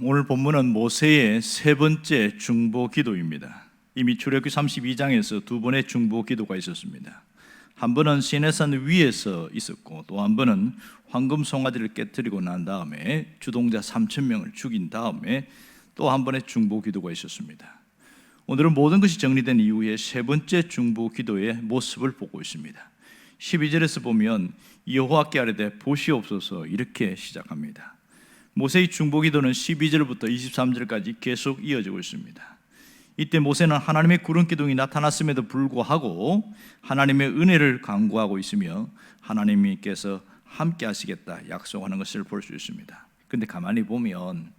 오늘 본문은 모세의 세 번째 중보 기도입니다. 이미 출애굽기 32장에서 두 번의 중보 기도가 있었습니다. 한 번은 시내산 위에서 있었고, 또 한 번은 황금 송아지를 깨뜨리고 난 다음에 주동자 3,000명을 죽인 다음에 또 한 번의 중보 기도가 있었습니다. 오늘은 모든 것이 정리된 이후에 세 번째 중보 기도의 모습을 보고 있습니다. 12절에서 보면 여호와께 아뢰되 보시옵소서, 이렇게 시작합니다. 모세의 중보 기도는 12절부터 23절까지 계속 이어지고 있습니다. 이때 모세는 하나님의 구름 기둥이 나타났음에도 불구하고 하나님의 은혜를 간구하고 있으며 하나님께서 함께 하시겠다 약속하는 것을 볼 수 있습니다. 그런데 가만히 보면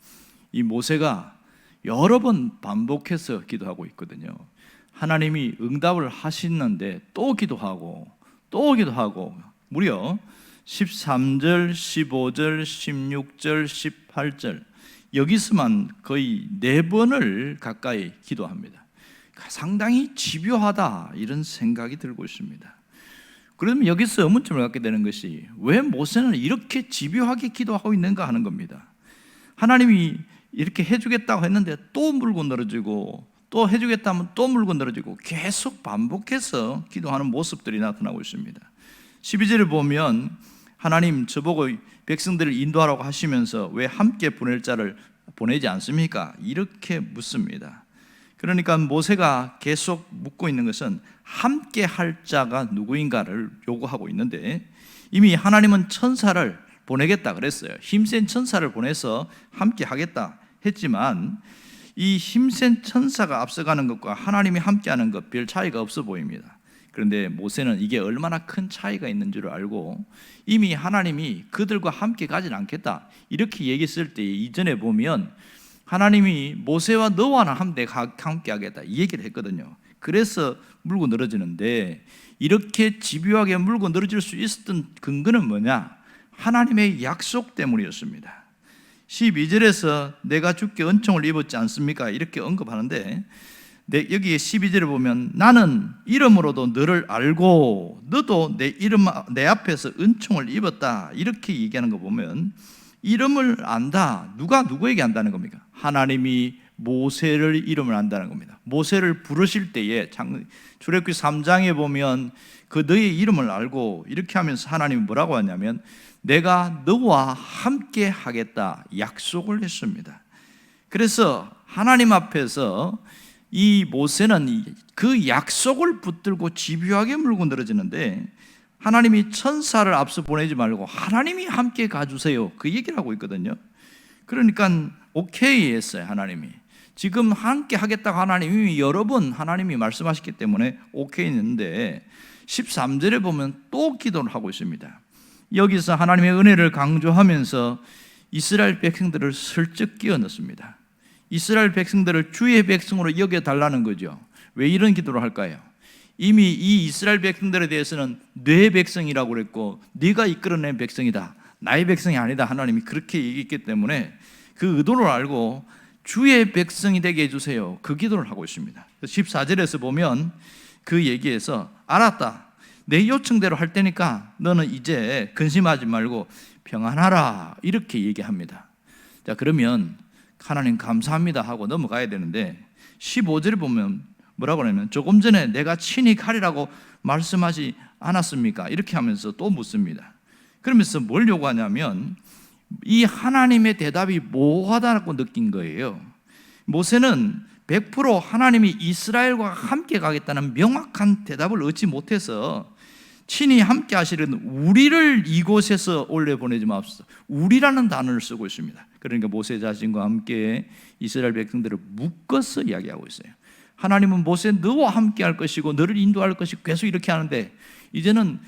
이 모세가 여러 번 반복해서 기도하고 있거든요. 하나님이 응답을 하시는데 또 기도하고 무려 13절, 15절, 16절, 18절 여기서만 거의 4번을 가까이 기도합니다. 상당히 집요하다, 이런 생각이 들고 있습니다. 그러면 여기서 의문점을 갖게 되는 것이 왜 모세는 이렇게 집요하게 기도하고 있는가 하는 겁니다. 하나님이 이렇게 해주겠다고 했는데 또 물고 늘어지고, 또 해주겠다 하면 또 물고 늘어지고, 계속 반복해서 기도하는 모습들이 나타나고 있습니다. 12절을 보면 하나님 저보고 백성들을 인도하라고 하시면서 왜 함께 보낼 자를 보내지 않습니까? 이렇게 묻습니다. 그러니까 모세가 계속 묻고 있는 것은 함께 할 자가 누구인가를 요구하고 있는데, 이미 하나님은 천사를 보내겠다 그랬어요. 힘센 천사를 보내서 함께 하겠다 했지만 이 힘센 천사가 앞서가는 것과 하나님이 함께하는 것 별 차이가 없어 보입니다. 그런데 모세는 이게 얼마나 큰 차이가 있는 줄 알고 이미 하나님이 그들과 함께 가진 않겠다 이렇게 얘기했을 때, 이전에 보면 하나님이 모세와 너와는 함께 하겠다 이 얘기를 했거든요. 그래서 물고 늘어지는데, 이렇게 집요하게 물고 늘어질 수 있었던 근거는 뭐냐? 하나님의 약속 때문이었습니다. 12절에서 내가 주께 은총을 입었지 않습니까? 이렇게 언급하는데, 여기에 12절에 보면 나는 이름으로도 너를 알고 너도 내 앞에서 은총을 입었다 이렇게 얘기하는 거 보면, 이름을 안다, 누가 누구에게 안다는 겁니까? 하나님이 모세를 이름을 안다는 겁니다. 모세를 부르실 때에 출애굽기 3장에 보면 그 너의 이름을 알고 이렇게 하면서 하나님이 뭐라고 하냐면 내가 너와 함께 하겠다 약속을 했습니다. 그래서 하나님 앞에서 이 모세는 그 약속을 붙들고 집요하게 물고 늘어지는데, 하나님이 천사를 앞서 보내지 말고 하나님이 함께 가주세요 그 얘기를 하고 있거든요. 그러니까 오케이 했어요. 하나님이 지금 함께 하겠다고 하나님이 여러 번 하나님이 말씀하셨기 때문에 오케이 했는데, 13절에 보면 또 기도를 하고 있습니다. 여기서 하나님의 은혜를 강조하면서 이스라엘 백성들을 슬쩍 끼워 넣습니다. 이스라엘 백성들을 주의 백성으로 여겨달라는 거죠. 왜 이런 기도를 할까요? 이미 이 이스라엘 백성들에 대해서는 내 백성이라고 그랬고 네가 이끌어낸 백성이다, 나의 백성이 아니다, 하나님이 그렇게 얘기했기 때문에 그 의도를 알고 주의 백성이 되게 해주세요 그 기도를 하고 있습니다. 14절에서 보면 그 얘기에서 알았다, 내 요청대로 할 테니까 너는 이제 근심하지 말고 평안하라 이렇게 얘기합니다. 자, 그러면 하나님 감사합니다 하고 넘어가야 되는데, 15절에 보면 뭐라고 하냐면 조금 전에 내가 친히 가리라고 말씀하지 않았습니까? 이렇게 하면서 또 묻습니다. 그러면서 뭘 요구하냐면 이 하나님의 대답이 모호하다고 느낀 거예요. 모세는 100% 하나님이 이스라엘과 함께 가겠다는 명확한 대답을 얻지 못해서 친히 함께 하시려는 우리를 이곳에서 올려보내지 마옵소서, 우리라는 단어를 쓰고 있습니다. 그러니까 모세 자신과 함께 이스라엘 백성들을 묶어서 이야기하고 있어요. 하나님은 모세 너와 함께 할 것이고 너를 인도할 것이고 계속 이렇게 하는데, 이제는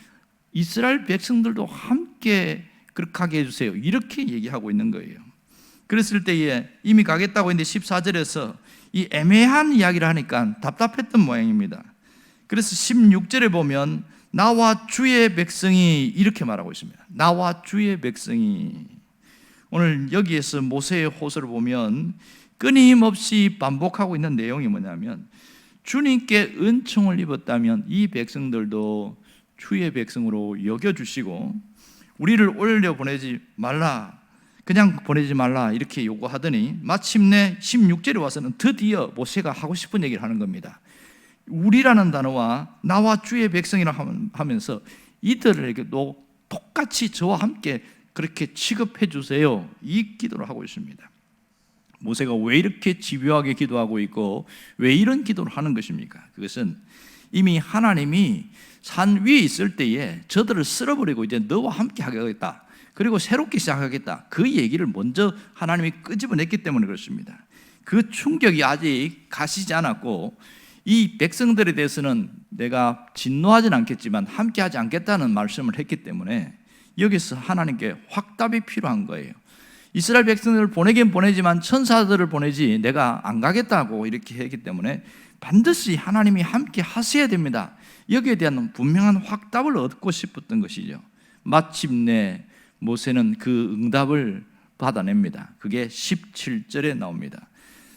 이스라엘 백성들도 함께 그렇게 하게 해주세요 이렇게 얘기하고 있는 거예요. 그랬을 때에 이미 가겠다고 했는데 14절에서 이 애매한 이야기를 하니까 답답했던 모양입니다. 그래서 16절에 보면 나와 주의 백성이 이렇게 말하고 있습니다. 나와 주의 백성이. 오늘 여기에서 모세의 호소를 보면 끊임없이 반복하고 있는 내용이 뭐냐면, 주님께 은총을 입었다면 이 백성들도 주의 백성으로 여겨주시고 우리를 올려보내지 말라, 그냥 보내지 말라 이렇게 요구하더니 마침내 16절에 와서는 드디어 모세가 하고 싶은 얘기를 하는 겁니다. 우리라는 단어와 나와 주의 백성이라 하면서 이들에게도 똑같이 저와 함께 그렇게 취급해 주세요, 이 기도를 하고 있습니다. 모세가 왜 이렇게 집요하게 기도하고 있고 왜 이런 기도를 하는 것입니까? 그것은 이미 하나님이 산 위에 있을 때에 저들을 쓸어버리고 이제 너와 함께 하겠다, 그리고 새롭게 시작하겠다, 그 얘기를 먼저 하나님이 끄집어냈기 때문에 그렇습니다. 그 충격이 아직 가시지 않았고 이 백성들에 대해서는 내가 진노하진 않겠지만 함께하지 않겠다는 말씀을 했기 때문에 여기서 하나님께 확답이 필요한 거예요. 이스라엘 백성들을 보내긴 보내지만 천사들을 보내지 내가 안 가겠다고 이렇게 했기 때문에 반드시 하나님이 함께 하셔야 됩니다. 여기에 대한 분명한 확답을 얻고 싶었던 것이죠. 마침내 모세는 그 응답을 받아냅니다. 그게 17절에 나옵니다.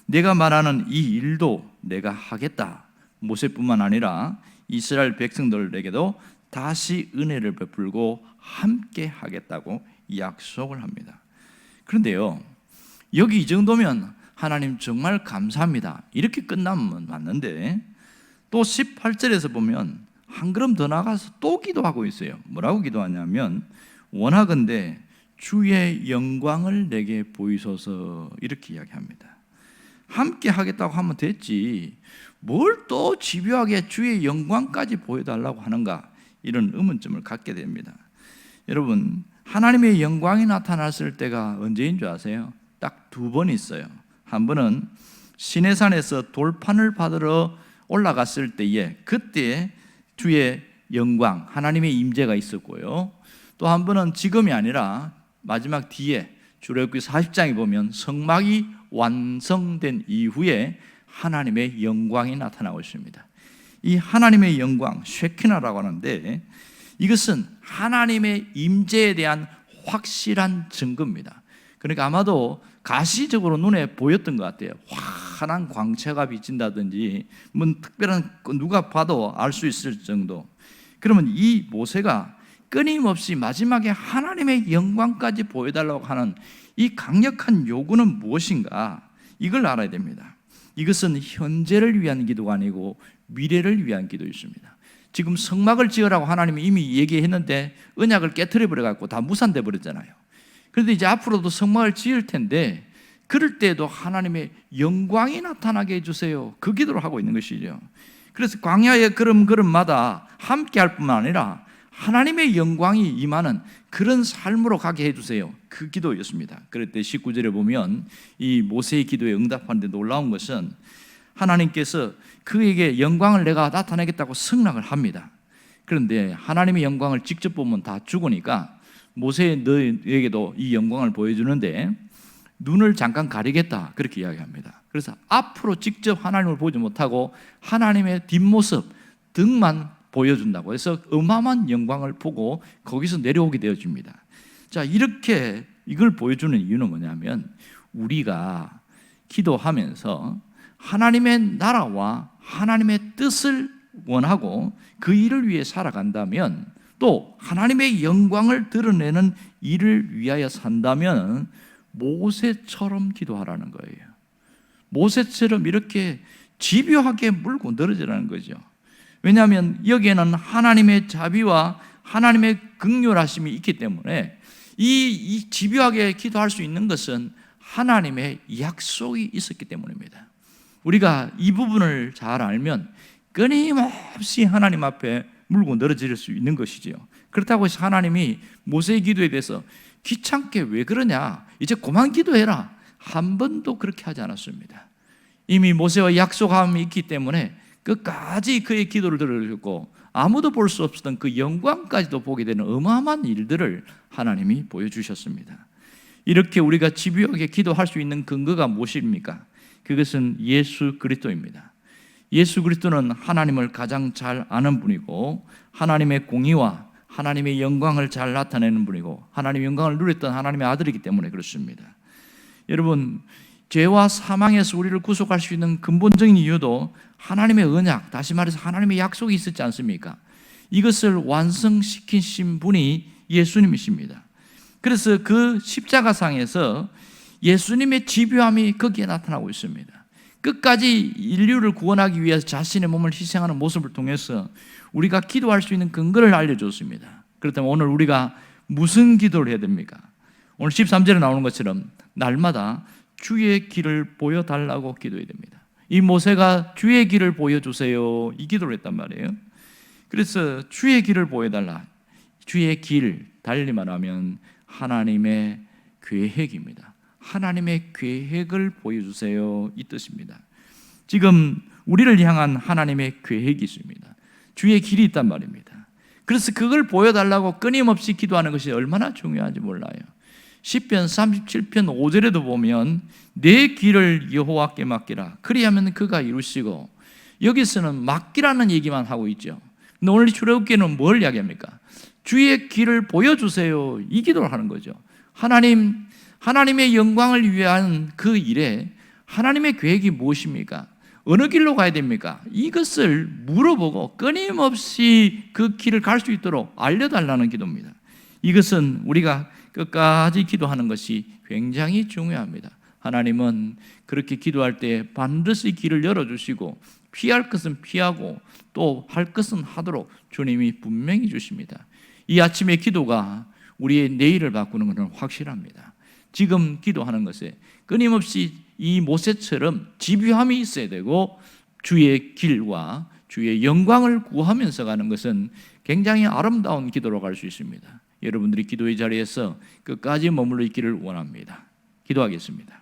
내가 말하는 이 일도 내가 하겠다. 모세뿐만 아니라 이스라엘 백성들에게도 다시 은혜를 베풀고 함께 하겠다고 약속을 합니다. 그런데요, 여기 이 정도면 하나님 정말 감사합니다, 이렇게 끝나면 맞는데 또 18절에서 보면 한 걸음 더 나가서 또 기도하고 있어요. 뭐라고 기도하냐면 원하건대 주의 영광을 내게 보이소서, 이렇게 이야기합니다. 함께 하겠다고 하면 됐지 뭘 또 집요하게 주의 영광까지 보여달라고 하는가, 이런 의문점을 갖게 됩니다. 여러분, 하나님의 영광이 나타났을 때가 언제인 줄 아세요? 딱 두 번 있어요. 한 번은 시내산에서 돌판을 받으러 올라갔을 때에 그때 주의 영광, 하나님의 임재가 있었고요. 또 한 번은 지금이 아니라 마지막 뒤에 출애굽기 40장에 보면 성막이 완성된 이후에 하나님의 영광이 나타나고 있습니다. 이 하나님의 영광, 쉐키나라고 하는데 이것은 하나님의 임재에 대한 확실한 증거입니다. 그러니까 아마도 가시적으로 눈에 보였던 것 같아요. 환한 광채가 비친다든지 뭐 특별한 누가 봐도 알 수 있을 정도. 그러면 이 모세가 끊임없이 마지막에 하나님의 영광까지 보여달라고 하는 이 강력한 요구는 무엇인가, 이걸 알아야 됩니다. 이것은 현재를 위한 기도가 아니고 미래를 위한 기도였습니다. 지금 성막을 지으라고 하나님이 이미 얘기했는데 언약을 깨트려 버려갖고 다 무산돼 버렸잖아요. 그런데 이제 앞으로도 성막을 지을 텐데 그럴 때에도 하나님의 영광이 나타나게 해주세요, 그 기도를 하고 있는 것이죠. 그래서 광야의 걸음걸음마다 함께 할 뿐만 아니라 하나님의 영광이 임하는 그런 삶으로 가게 해주세요, 그 기도였습니다. 그럴 때 19절에 보면 이 모세의 기도에 응답하는데 놀라운 것은 하나님께서 그에게 영광을 내가 나타내겠다고 승낙을 합니다. 그런데 하나님의 영광을 직접 보면 다 죽으니까 모세 너에게도 이 영광을 보여주는데 눈을 잠깐 가리겠다, 그렇게 이야기합니다. 그래서 앞으로 직접 하나님을 보지 못하고 하나님의 뒷모습, 등만 보여준다고 해서 어마어마한 영광을 보고 거기서 내려오게 되어집니다. 자, 이렇게 이걸 보여주는 이유는 뭐냐면 우리가 기도하면서 하나님의 나라와 하나님의 뜻을 원하고 그 일을 위해 살아간다면, 또 하나님의 영광을 드러내는 일을 위하여 산다면 모세처럼 기도하라는 거예요. 모세처럼 이렇게 집요하게 물고 늘어지라는 거죠. 왜냐하면 여기에는 하나님의 자비와 하나님의 긍휼하심이 있기 때문에 이 집요하게 기도할 수 있는 것은 하나님의 약속이 있었기 때문입니다. 우리가 이 부분을 잘 알면 끊임없이 하나님 앞에 물고 늘어질 수 있는 것이지요. 그렇다고 해서 하나님이 모세의 기도에 대해서 귀찮게 왜 그러냐, 이제 그만 기도해라, 한 번도 그렇게 하지 않았습니다. 이미 모세와 약속함이 있기 때문에 끝까지 그의 기도를 들어주고 아무도 볼 수 없었던 그 영광까지도 보게 되는 어마어마한 일들을 하나님이 보여주셨습니다. 이렇게 우리가 집요하게 기도할 수 있는 근거가 무엇입니까? 그것은 예수 그리스도입니다. 예수 그리스도는 하나님을 가장 잘 아는 분이고 하나님의 공의와 하나님의 영광을 잘 나타내는 분이고 하나님의 영광을 누렸던 하나님의 아들이기 때문에 그렇습니다. 여러분, 죄와 사망에서 우리를 구속할 수 있는 근본적인 이유도 하나님의 언약, 다시 말해서 하나님의 약속이 있었지 않습니까? 이것을 완성시키신 분이 예수님이십니다. 그래서 그 십자가상에서 예수님의 집요함이 거기에 나타나고 있습니다. 끝까지 인류를 구원하기 위해서 자신의 몸을 희생하는 모습을 통해서 우리가 기도할 수 있는 근거를 알려줬습니다. 그렇다면 오늘 우리가 무슨 기도를 해야 됩니까? 오늘 13절에 나오는 것처럼 날마다 주의 길을 보여달라고 기도해야 됩니다. 이 모세가 주의 길을 보여주세요, 이 기도를 했단 말이에요. 그래서 주의 길을 보여달라. 주의 길, 달리 말하면 하나님의 계획입니다. 하나님의 계획을 보여주세요, 이 뜻입니다. 지금 우리를 향한 하나님의 계획이 있습니다. 주의 길이 있단 말입니다. 그래서 그걸 보여달라고 끊임없이 기도하는 것이 얼마나 중요한지 몰라요. 시편 37편 5절에도 보면 내 길을 여호와께 맡기라, 그리하면 그가 이루시고, 여기서는 맡기라는 얘기만 하고 있죠. 근데 오늘 출애굽기는 뭘 이야기합니까? 주의 길을 보여주세요, 이 기도를 하는 거죠. 하나님의 영광을 위한 그 일에 하나님의 계획이 무엇입니까? 어느 길로 가야 됩니까? 이것을 물어보고 끊임없이 그 길을 갈 수 있도록 알려달라는 기도입니다. 이것은 우리가 끝까지 기도하는 것이 굉장히 중요합니다. 하나님은 그렇게 기도할 때 반드시 길을 열어주시고, 피할 것은 피하고 또 할 것은 하도록 주님이 분명히 주십니다. 이 아침의 기도가 우리의 내일을 바꾸는 것은 확실합니다. 지금 기도하는 것에 끊임없이 이 모세처럼 집요함이 있어야 되고, 주의 길과 주의 영광을 구하면서 가는 것은 굉장히 아름다운 기도로 갈 수 있습니다. 여러분들이 기도의 자리에서 끝까지 머물러 있기를 원합니다. 기도하겠습니다.